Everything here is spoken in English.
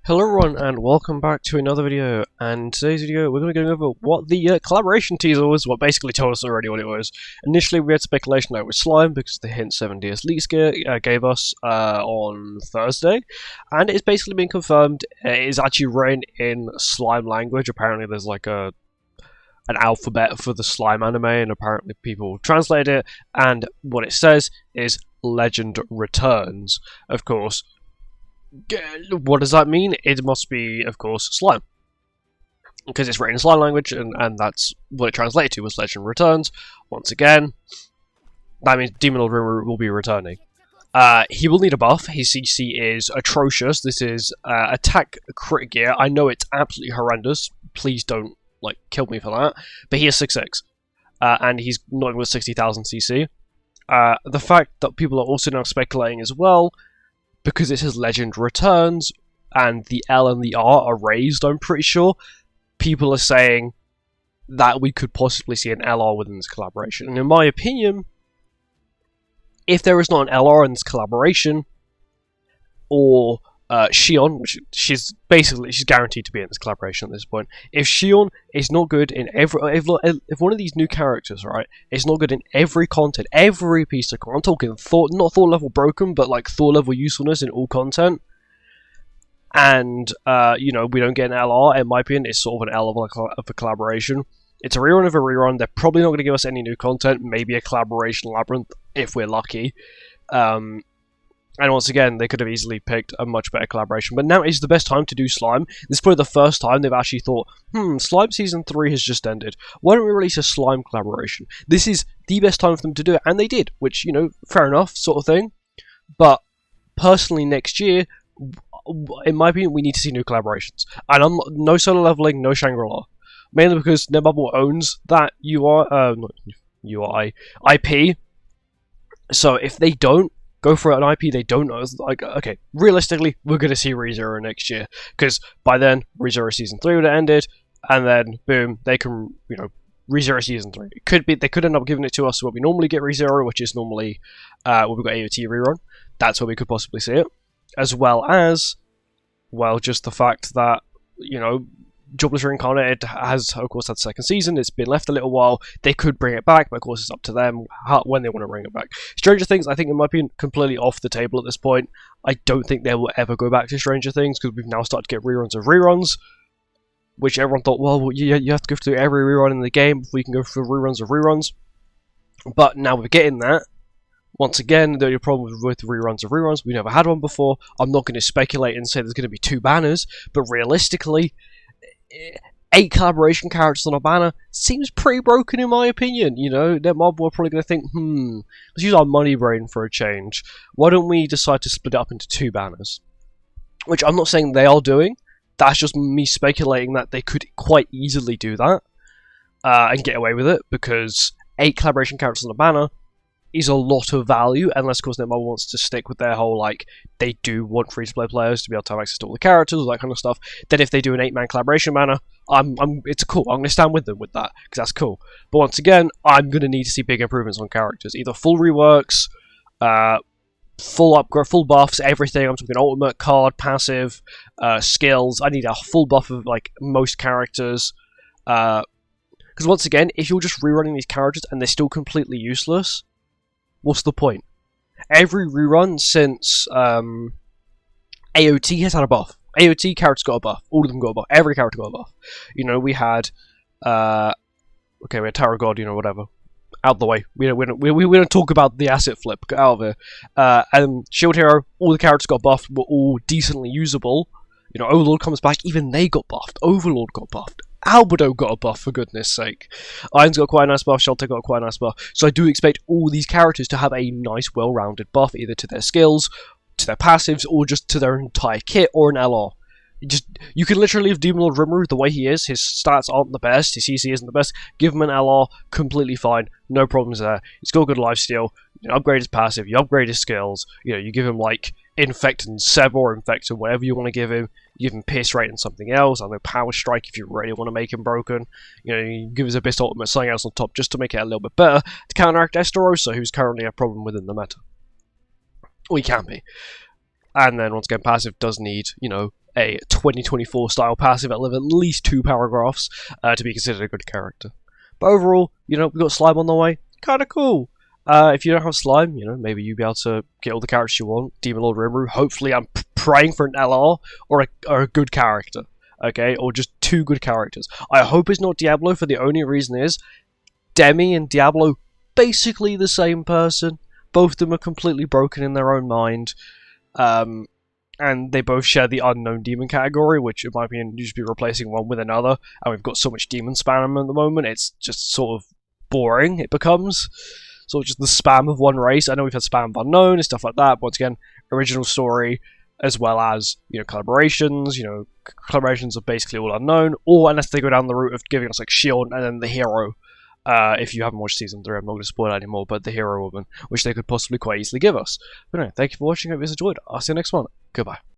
Hello everyone and welcome back to another video, and today's video we're going to go over what the collaboration teaser was, what basically told us already what it was. Initially we had speculation that it was Slime because the hint 7DS leaks gave us on Thursday, and it's basically been confirmed. It is actually written in Slime language. Apparently there's like an alphabet for the Slime anime, and apparently people translate it, and what it says is Legend Returns. Of course, what does that mean? It must be, of course, Slime. Because it's written in Slime language, and that's what it translated to, was Legend Returns. Once again, that means Demon Lord Rimuru will be returning. He will need a buff. His CC is atrocious. This is attack crit gear. I know it's absolutely horrendous. Please don't, kill me for that. But he is 6'6". And he's not even with 60,000 CC. The fact that people are also now speculating as well, because it says Legend Returns, and the L and the R are raised, I'm pretty sure, people are saying that we could possibly see an LR within this collaboration. And in my opinion, if there is not an LR in this collaboration, or SHION, which she's guaranteed to be in this collaboration at this point. If SHION is not good in if one of these new characters, right, is not good in every content, every piece of content, I'm talking not Thor level broken, but like Thor level usefulness in all content, and we don't get an LR, in my opinion, it's sort of an L of a collaboration. It's a rerun of a rerun. They're probably not going to give us any new content, maybe a collaboration labyrinth if we're lucky. And once again, they could have easily picked a much better collaboration. But now is the best time to do Slime. This is probably the first time they've actually thought, Slime Season 3 has just ended. Why don't we release a Slime collaboration? This is the best time for them to do it. And they did, which, fair enough, sort of thing. But personally, next year, in my opinion, we need to see new collaborations. And no solo leveling, no Shangri-La. Mainly because Netmarble owns that UI IP. So if they don't go for an IP they don't know, it's like, okay, realistically, we're going to see ReZero next year. Because by then, ReZero Season 3 would have ended, and then, boom, they can, ReZero Season 3. It could be, they could end up giving it to us when we normally get ReZero, which is normally when we've got AOT rerun. That's where we could possibly see it. As well as, just the fact that, Jobless Reincarnated has, of course, had second season. It's been left a little while. They could bring it back, but of course it's up to them when they want to bring it back. Stranger Things, I think, in my opinion, completely off the table at this point. I don't think they will ever go back to Stranger Things, because we've now started to get reruns of reruns, which everyone thought, well, you have to go through every rerun in the game before you can go through reruns of reruns. But now we're getting that. Once again, the problem with reruns of reruns, we never had one before. I'm not going to speculate and say there's going to be 2 banners, but realistically, 8 collaboration characters on a banner seems pretty broken in my opinion. Netmarble are probably going to think, let's use our money brain for a change. Why don't we decide to split it up into 2 banners? Which I'm not saying they are doing. That's just me speculating that they could quite easily do that and get away with it, because 8 collaboration characters on a banner is a lot of value, unless of course Netmarble wants to stick with their whole, they do want free-to-play players to be able to have access to all the characters, all that kind of stuff. Then if they do an 8-man collaboration banner, it's cool. I'm going to stand with them with that, because that's cool. But once again, I'm going to need to see big improvements on characters. Either full reworks, full upgrade, full buffs, everything. I'm talking ultimate, card, passive, skills. I need a full buff of, most characters. Because once again, if you're just rerunning these characters and they're still completely useless, what's the point? Every rerun since AOT has had a buff. AOT characters got a buff. All of them got a buff. Every character got a buff. We had we had Tower of God, whatever. Out the way. We don't talk about the asset flip. Get out of here. And Shield Hero, all the characters got buffed, were all decently usable. Overlord comes back, even they got buffed. Overlord got buffed. Albedo got a buff, for goodness sake. Iron's got quite a nice buff, Shelter got quite a nice buff. So I do expect all these characters to have a nice, well-rounded buff, either to their skills, to their passives, or just to their entire kit, or an LR. You can literally leave Demon Lord Rimuru the way he is. His stats aren't the best, his CC isn't the best. Give him an LR, completely fine, no problems there. He's got good lifesteal, you upgrade his passive, you upgrade his skills, you give him Infect and Seb or Infect and whatever you want to give him. You give him Pierce Rate and something else. I know Power Strike if you really want to make him broken. You give his Abyss Ultimate something else on top just to make it a little bit better to counteract Estarossa, who's currently a problem within the meta. Or he can be. And then once again, passive does need, you know, a 2024 style passive that live at least 2 paragraphs to be considered a good character. But overall, you know, we got Slime on the way. Kind of cool. If you don't have Slime, you know, maybe you'll be able to get all the characters you want. Demon Lord Rimuru. Hopefully, I'm praying for an LR or a good character. Okay, or just 2 good characters. I hope it's not Diablo, for the only reason is Demi and Diablo basically the same person. Both of them are completely broken in their own mind. And they both share the unknown demon category, which, in my opinion, you should be replacing one with another. And we've got so much demon spam at the moment, it's just sort of boring, it becomes. Sort of just the spam of one race. I know we've had spam of unknown and stuff like that, but once again, original story, as well as, you know, collaborations. You know, collaborations are basically all unknown, or unless they go down the route of giving us like SHION and then the hero. If you haven't watched Season 3, I'm not going to spoil it anymore, but the hero woman, which they could possibly quite easily give us. But anyway, thank you for watching, I hope you guys enjoyed. I'll see you next one. Goodbye.